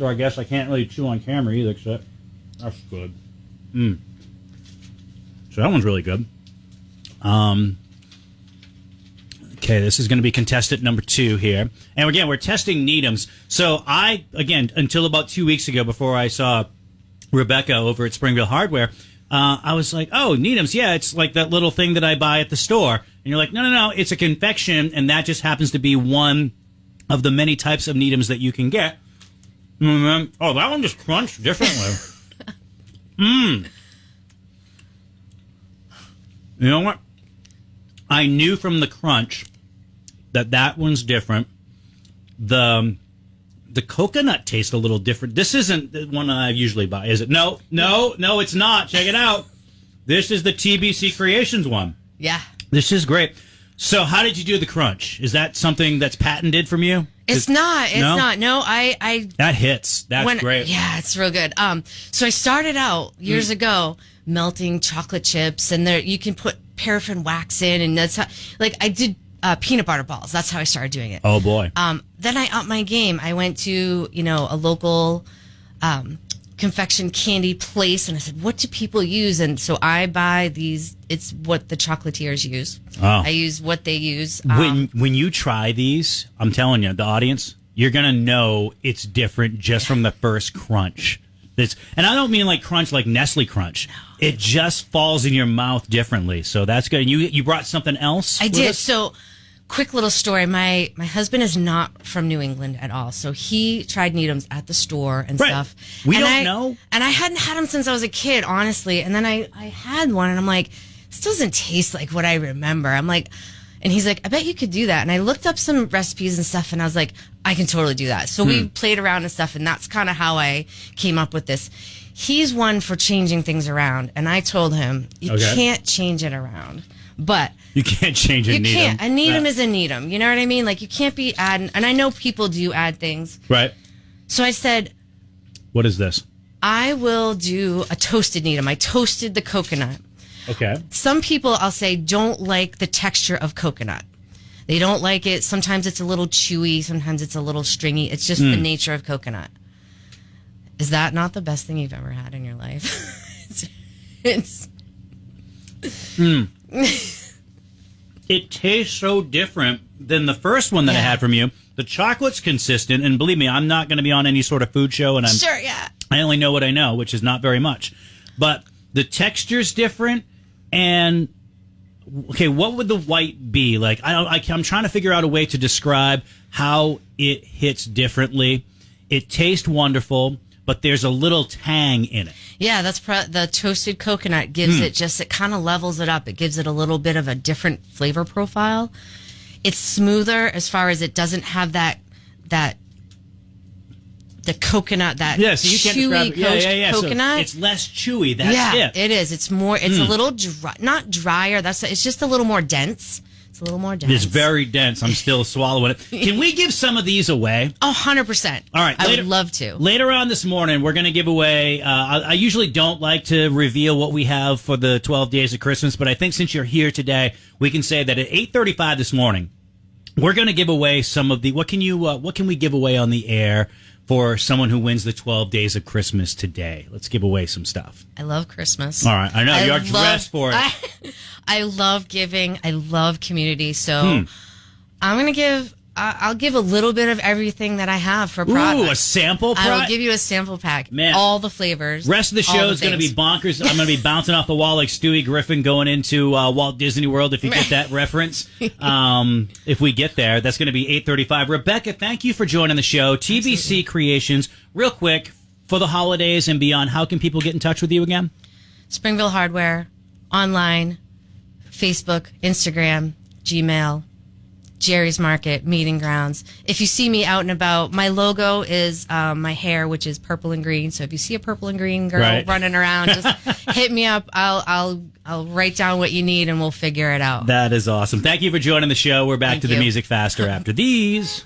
Or I guess I can't really chew on camera either, except that's good. So that one's really good. Okay, this is going to be contestant number 2 here. And again, we're testing Needhams. So until about 2 weeks ago, before I saw Rebecca over at Springville Hardware, I was like, oh, Needhams, yeah, it's like that little thing that I buy at the store. And you're like, no, it's a confection, and that just happens to be one of the many types of Needhams that you can get. Oh, that one just crunched differently. You know what? I knew from the crunch that one's different. The coconut tastes a little different. This isn't the one I usually buy, is it? No, it's not. Check it out. This is the TBC Creations one. Yeah. This is great. So how did you do the crunch? Is that something that's patented from you? It's not. It's not. No, I that hits. That's great. Yeah, it's real good. So I started out years ago melting chocolate chips, and there you can put paraffin wax in, and that's how, like, I did peanut butter balls. That's how I started doing it. Oh boy. Then I upped my game. I went to a local confection candy place, and I said, what do people use? And so I buy these. It's what the chocolatiers use. Oh. I use what they use. When you try these, I'm telling you, the audience, you're gonna know it's different just from the first crunch. And I don't mean like crunch like Nestle Crunch. No. It just falls in your mouth differently. So that's good. And you brought something else? I did. So, quick little story. My husband is not from New England at all. So he tried Needhams at the store and stuff. We don't know. And I hadn't had them since I was a kid, honestly. And then I had one, and I'm like, this doesn't taste like what I remember. I'm like, and he's like, I bet you could do that. And I looked up some recipes and stuff, and I was like, I can totally do that. So we played around and stuff, and that's kind of how I came up with this. He's one for changing things around, and I told him, you can't change it around. But you can't change a Needham. You can't. A Needham is a Needham. You know what I mean? Like, you can't be adding, and I know people do add things. Right. So I said, what is this? I will do a toasted Needham. I toasted the coconut. Okay. Some people, I'll say, don't like the texture of coconut. They don't like it. Sometimes it's a little chewy. Sometimes it's a little stringy. It's just the nature of coconut. Is that not the best thing you've ever had in your life? It tastes so different than the first one that I had from you. The chocolate's consistent, and believe me, I'm not going to be on any sort of food show, and I only know what I know, which is not very much. But the texture's different, and okay, what would the white be? Like, I'm trying to figure out a way to describe how it hits differently. It tastes wonderful, but there's a little tang in it. Yeah, that's the toasted coconut gives it kind of levels it up. It gives it a little bit of a different flavor profile. It's smoother as far as it doesn't have the coconut, that so you can't chewy coconut. So it's less chewy. That's it. It is. It's more. It's a little dry, not drier. It's just a little more dense. It's a little more dense. It's very dense. I'm still swallowing it. Can we give some of these away? Oh, 100%. All right. I would love to. Later on this morning, we're going to give away, I usually don't like to reveal what we have for the 12 days of Christmas, but I think since you're here today, we can say that at 8:35 this morning, we're going to give away some of the, what can we give away on the air for someone who wins the 12 days of Christmas today? Let's give away some stuff. I love Christmas. All right. I know. You're dressed for it. I love giving. I love community. So I'm going to give, I'll give a little bit of everything that I have for product. Ooh, a sample pack? I will give you a sample pack. Man. All the flavors. Rest of the show is going to be bonkers. I'm going to be bouncing off the wall like Stewie Griffin going into Walt Disney World, if you get that reference. If we get there, that's going to be 8:35. Rebecca, thank you for joining the show. TBC Absolutely. Creations. Real quick, for the holidays and beyond, how can people get in touch with you again? Springville Hardware, online, Facebook, Instagram, Gmail, Jerry's Market, Meeting Grounds. If you see me out and about, my logo is my hair, which is purple and green. So if you see a purple and green girl running around, just hit me up. I'll write down what you need, and we'll figure it out. That is awesome. Thank you for joining the show. We're back to the music faster after these.